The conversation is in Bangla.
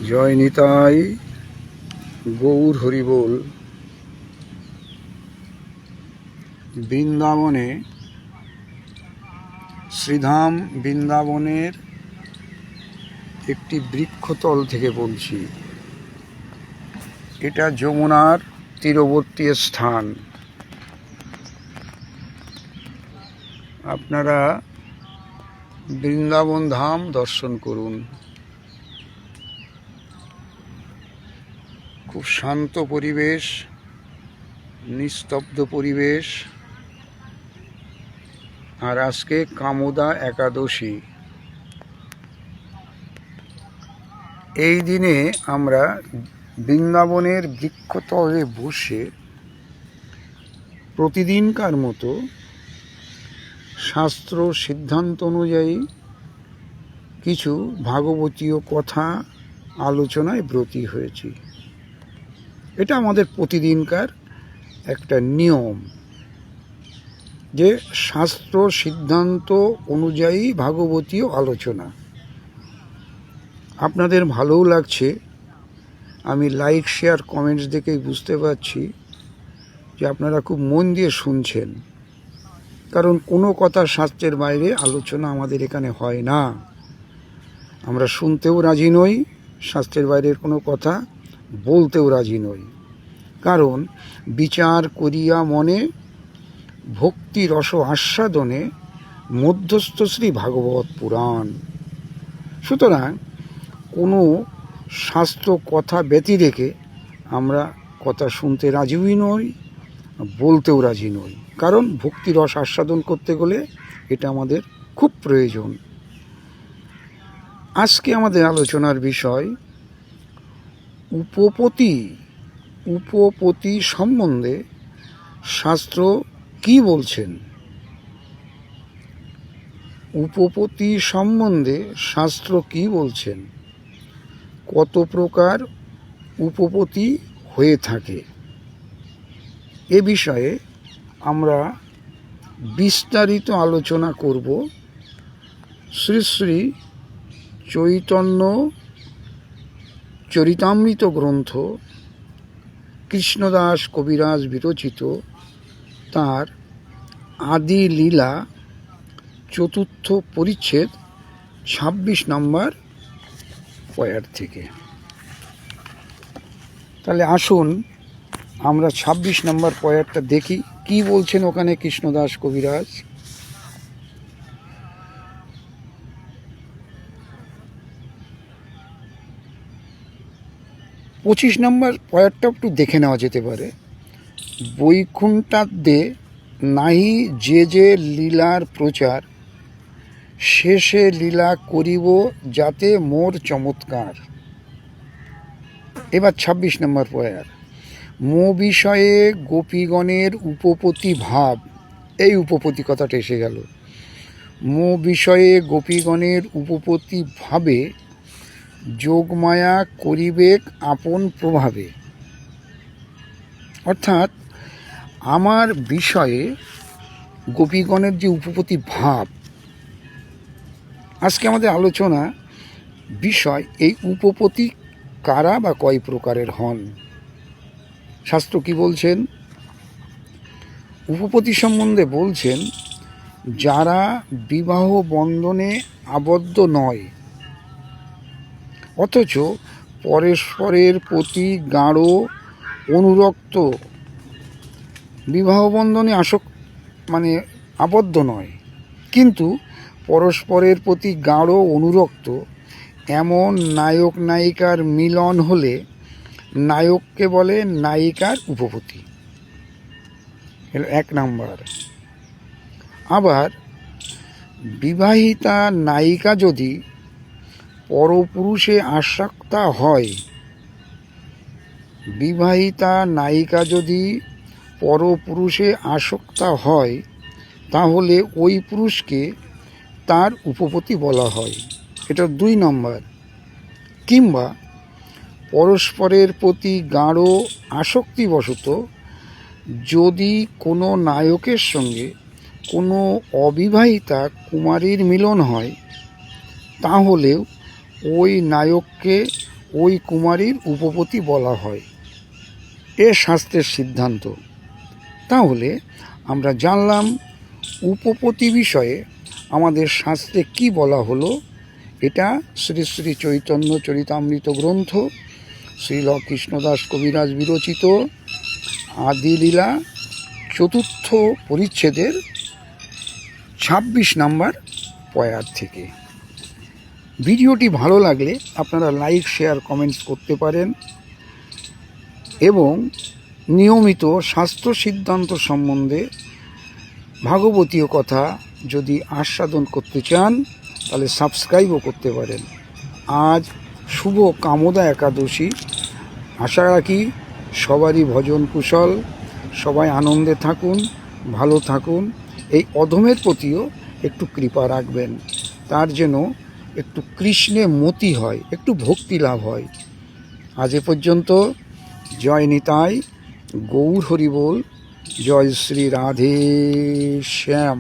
জয় নিতাই গৌর হরিবোল। বৃন্দাবনে, শ্রীধাম বৃন্দাবনের একটি বৃক্ষতল থেকে বলছি। এটা যমুনার তীরবর্তী স্থান। আপনারা বৃন্দাবন ধাম দর্শন করুন। খুব শান্ত পরিবেশ, নিস্তব্ধ পরিবেশ। আর আজকে কামোদা একাদশী। এই দিনে আমরা বৃন্দাবনের বৃক্ষতলে বসে প্রতিদিনকার মতো শাস্ত্র সিদ্ধান্ত অনুযায়ী কিছু ভাগবতীয় কথা আলোচনায় ব্রতী হয়েছি। এটা আমাদের প্রতিদিনকার একটা নিয়ম যে শাস্ত্র সিদ্ধান্ত অনুযায়ী ভাগবতীয় আলোচনা। আপনাদের ভালোও লাগছে, আমি লাইক শেয়ার কমেন্টস দেখেই বুঝতে পারছি যে আপনারা খুব মন দিয়ে শুনছেন। কারণ কোনো কথা শাস্ত্রের বাইরে আলোচনা আমাদের এখানে হয় না। আমরা শুনতেও রাজি নই, শাস্ত্রের বাইরের কোনো কথা বলতেও রাজি নই। কারণ বিচার করিয়া মনে ভক্তি রস আস্বাদনে মধ্যস্থ শ্রী ভাগবত পুরাণ। সুতরাং কোনো শাস্ত্র কথা ব্যতি রেখে আমরা কথা শুনতে রাজিই নই, বলতেও রাজি নই। কারণ ভক্তি রস আস্বাদন করতে গেলে এটা আমাদের খুব প্রয়োজন। আজকে আমাদের আলোচনার বিষয় উপপতি সম্বন্ধে শাস্ত্র কি বলছেন। উপপতি সম্বন্ধে শাস্ত্র কি বলছেন, কত প্রকার উপপতি হয়ে থাকে, এ বিষয়ে আমরা বিস্তারিত আলোচনা করব। শ্রী শ্রী চৈতন্য চরিতামৃত গ্রন্থ কৃষ্ণদাস কবিরাজ বিরচিত তার আদি লীলা চতুর্থ পরিচ্ছেদ ২৬ নম্বর পয়ের থেকে। তাহলে আসুন আমরা ২৬ নম্বর পয়েরটা দেখি কি বলছেন ওখানে কৃষ্ণদাস কবিরাজ। ২৫ নম্বর পয়েরটা একটু দেখে নেওয়া যেতে পারে। বৈকুণ্ঠাদ্যে নাহি যে যে লীলার প্রচার, শেষে লীলা করিব যাতে মোর চমৎকার। এবার ২৬ নম্বর পয়ের। মো বিষয়ে গোপীগণের উপপতি ভাব। এই উপপতি কথাটা এসে গেল। মো বিষয়ে গোপীগণের উপপতি ভাবে যোগমায়া করিবেক আপন প্রভাবে। অর্থাৎ আমার বিষয়ে গোপীগণের যে উপপতি ভাব, আজকে আমাদের আলোচনা বিষয় এই উপপতি কারা বা কয় প্রকারের হন। শাস্ত্র কি বলছেন? উপপতি সম্বন্ধে বলছেন যারা বিবাহ বন্ধনে আবদ্ধ নয় অথচ পরস্পরের প্রতি গাঢ় অনুরক্ত, বিবাহ বন্ধনে আবদ্ধ নয় কিন্তু পরস্পরের প্রতি গাঢ় অনুরক্ত এমন নায়ক নায়িকার মিলন হলে নায়ককে বলে নায়িকার উপপতি। এর ১ নম্বর। আবার বিবাহিতা নায়িকা যদি পরপুরুষে আসক্তা হয়, বিবাহিতা নায়িকা যদি পরপুরুষে আসক্তা হয় তাহলে ওই পুরুষকে তার উপপতি বলা হয়। এটা ২ নম্বর। কিংবা পরস্পরের প্রতি গাঢ় আসক্তিবশত যদি কোনো নায়কের সঙ্গে কোনো অবিবাহিতা কুমারীর মিলন হয় তাহলেও ওই নায়ককে ওই কুমারীর উপপতি বলা হয়, এ শাস্ত্রের সিদ্ধান্ত। তাহলে আমরা জানলাম উপপতি বিষয়ে আমাদের শাস্ত্রে কি বলা হলো। এটা শ্রী শ্রী চৈতন্য চরিতামৃত গ্রন্থ, শ্রীল কৃষ্ণদাস কবিরাজ বিরচিত আদিলীলা 4th পরিচ্ছেদের 26 নম্বর পয়ার থেকে। ভিডিওটি ভালো লাগলে আপনারা লাইক, শেয়ার, কমেন্টস করতে পারেন এবং নিয়মিত শাস্ত্র সিদ্ধান্ত সম্বন্ধে ভাগবতীয় কথা যদি আস্বাদন করতে চান তাহলে সাবস্ক্রাইবও করতে পারেন। আজ শুভ কামোদা একাদশী। আশা রাখি সবারই ভজন কুশল, সবাই আনন্দে থাকুন, ভালো থাকুন। এই অধমের প্রতিও একটু কৃপা রাখবেন, তার যেন একটু কৃষ্ণে মতি হয়, একটু ভক্তি লাভ হয়। আজ এ পর্যন্ত। জয় নিতাই, গৌর হরি বল, জয় শ্রী রাধে শ্যাম।